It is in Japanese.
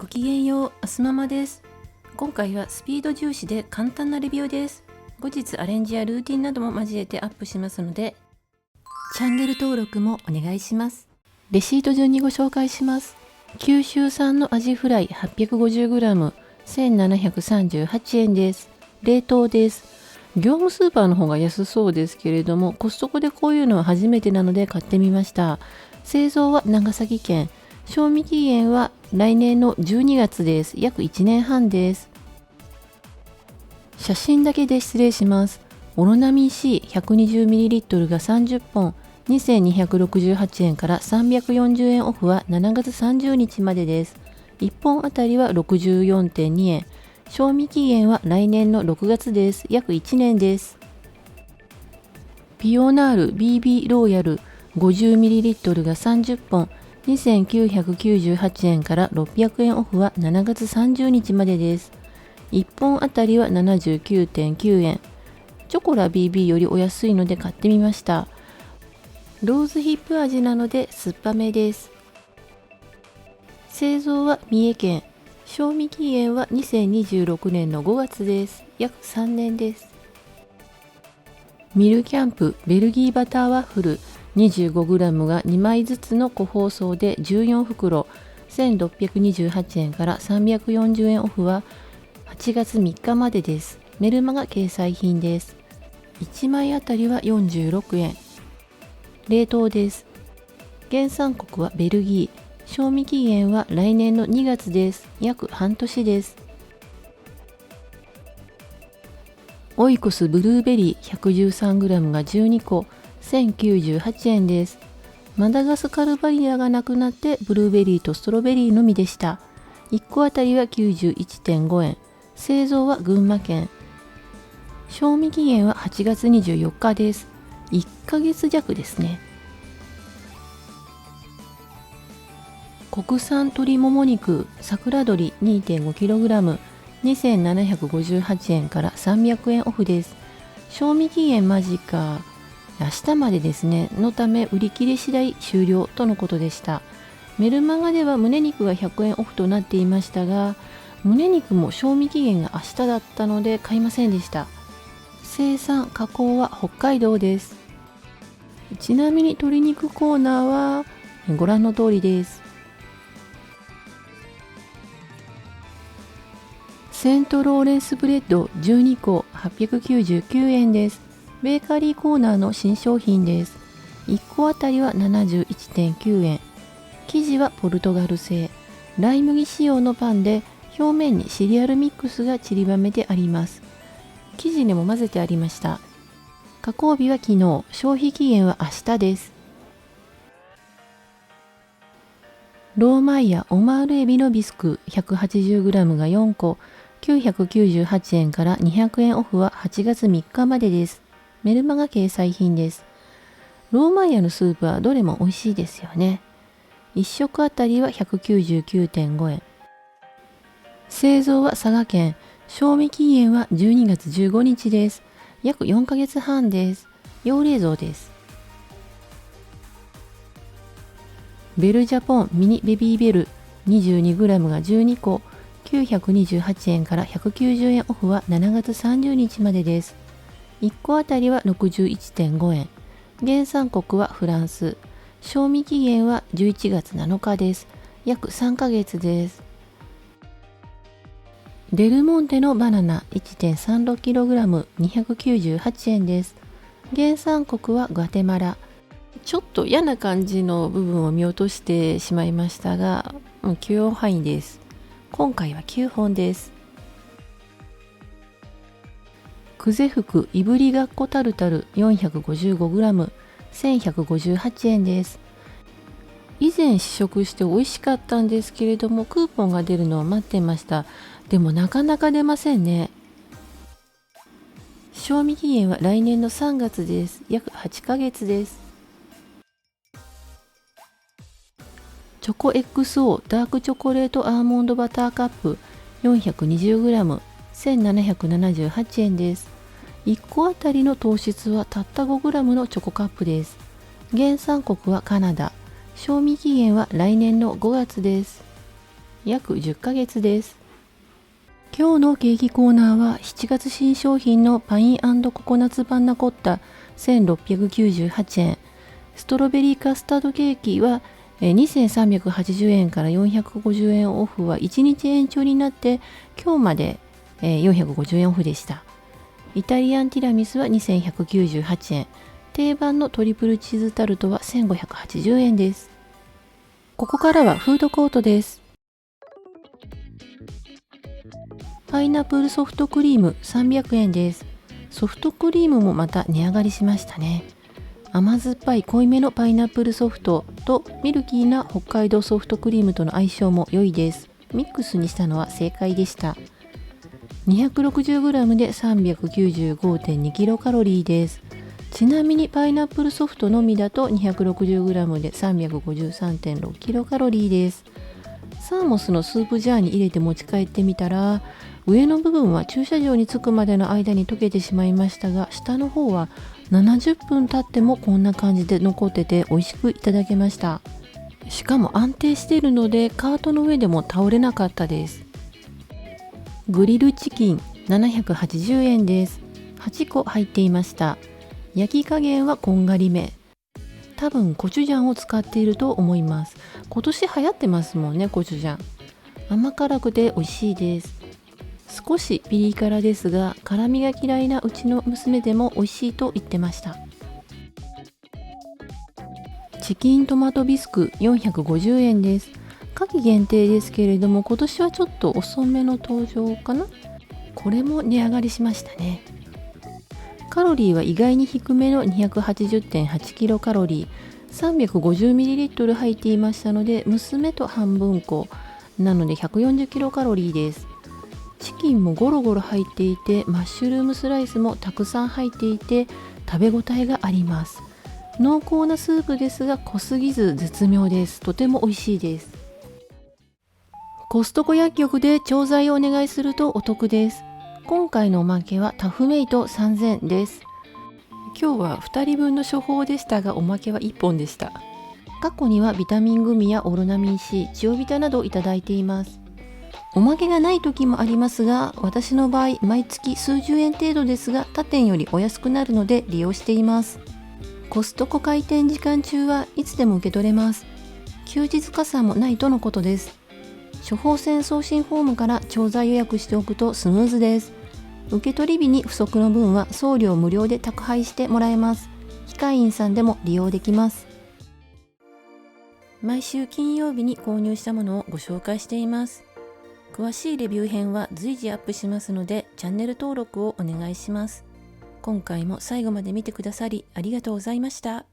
ごきげんよう、あすママです。今回はスピード重視で簡単なレビューです。後日アレンジやルーティンなども交えてアップしますので、チャンネル登録もお願いします。レシート順にご紹介します。九州産のアジフライ 850g、1738円です。冷凍です。業務スーパーの方が安そうですけれども、コストコでこういうのは初めてなので買ってみました。製造は長崎県。賞味期限は来年の12月です。約1年半です。写真だけで失礼します。オロナミン C120ml が30本、2268円から340円オフは7月30日までです。1本あたりは 64.2 円。賞味期限は来年の6月です。約1年です。ピオナール BB ローヤル 50ml が30本、2998円から600円オフは7月30日までです。1本あたりは 79.9 円。チョコラ BB よりお安いので買ってみました。ローズヒップ味なので酸っぱめです。製造は三重県。賞味期限は2026年の5月です。約3年です。ミルキャンプベルギーバターワッフル 25g が2枚ずつの個包装で14袋、1628円から340円オフは8月3日までです。メルマが掲載品です。1枚あたりは46円。冷凍です。原産国はベルギー。賞味期限は来年の2月です。約半年です。オイコスブルーベリー 113g が12個、1098円です。マダガスカルバニラがなくなってブルーベリーとストロベリーのみでした。1個あたりは 91.5 円。製造は群馬県。賞味期限は8月24日です。1ヶ月弱ですね。国産鶏もも肉桜鶏 2.5kg、2758円から300円オフです。賞味期限間近、明日までですね、のため売り切れ次第終了とのことでした。メルマガでは胸肉が100円オフとなっていましたが、胸肉も賞味期限が明日だったので買いませんでした。生産加工は北海道です。ちなみに鶏肉コーナーはご覧の通りです。セントローレンスブレッド12個899円です。ベーカリーコーナーの新商品です。1個あたりは 71.9 円。生地はポルトガル製。ライ麦仕様のパンで表面にシリアルミックスが散りばめてあります。生地にも混ぜてありました。加工日は昨日、消費期限は明日です。ローマイヤオマールエビのビスク 180g が4個、998円から200円オフは8月3日までです。メルマが掲載品です。ローマイヤのスープはどれも美味しいですよね。1食あたりは 199.5 円。製造は佐賀県。賞味期限は12月15日です。約4ヶ月半です。要冷蔵です。ベルジャポンミニベビーベル 22g が12個、928円から190円オフは7月30日までです。1個あたりは 61.5 円。原産国はフランス。賞味期限は11月7日です。約3ヶ月です。デルモンテのバナナ 1.36kg 298円です。原産国はグアテマラ。ちょっと嫌な感じの部分を見落としてしまいましたが、許容範囲です。今回は9本です。久世福いぶりがっこタルタル 455g 1158円です。以前試食して美味しかったんですけれども、クーポンが出るのを待ってました。でもなかなか出ませんね。賞味期限は来年の3月です。約8ヶ月です。チョコ XO ダークチョコレートアーモンドバターカップ 420g 1778円です。1個あたりの糖質はたった 5g のチョコカップです。原産国はカナダ。賞味期限は来年の5月です。約10ヶ月です。今日のケーキコーナーは7月新商品のパイン&ココナッツパンナコッタ1698円、ストロベリーカスタードケーキは2380円から450円オフは1日延長になって今日まで450円オフでした。イタリアンティラミスは2198円、定番のトリプルチーズタルトは1580円です。ここからはフードコートです。パイナップルソフトクリーム300円です。ソフトクリームもまた値上がりしましたね。甘酸っぱい濃いめのパイナップルソフトとミルキーな北海道ソフトクリームとの相性も良いです。ミックスにしたのは正解でした。260g で 395.2 キロカロリーです。ちなみにパイナップルソフトのみだと 260g で 353.6 キロカロリーです。サーモスのスープジャーに入れて持ち帰ってみたら、上の部分は駐車場に着くまでの間に溶けてしまいましたが、下の方は70分経ってもこんな感じで残ってて美味しくいただけました。しかも安定しているのでカートの上でも倒れなかったです。グリルチキン780円です。8個入っていました。焼き加減はこんがりめ。多分コチュジャンを使っていると思います。今年流行ってますもんね、コチュジャン。甘辛くて美味しいです。少しピリ辛ですが、辛みが嫌いなうちの娘でも美味しいと言ってました。チキントマトビスク450円です。夏季限定ですけれども、今年はちょっと遅めの登場かな。これも値上がりしましたね。カロリーは意外に低めの 280.8 キロカロリー、350ml 入っていましたので、娘と半分こなので140キロカロリーです。チキンもゴロゴロ入っていて、マッシュルームスライスもたくさん入っていて食べ応えがあります。濃厚なスープですが濃すぎず絶妙です。とても美味しいです。コストコ薬局で調剤をお願いするとお得です。今回のおまけはタフメイト3000です。今日は2人分の処方でしたが、おまけは1本でした。過去にはビタミングミやオロナミン C、ジオビタなどいただいています。おまけがない時もありますが、私の場合毎月数十円程度ですが他店よりお安くなるので利用しています。コストコ開店時間中はいつでも受け取れます。休日加算もないとのことです。処方箋送信フォームから調剤予約しておくとスムーズです。受け取り日に不足の分は送料無料で宅配してもらえます。機械員さんでも利用できます。毎週金曜日に購入したものをご紹介しています。詳しいレビュー編は随時アップしますので、チャンネル登録をお願いします。今回も最後まで見てくださりありがとうございました。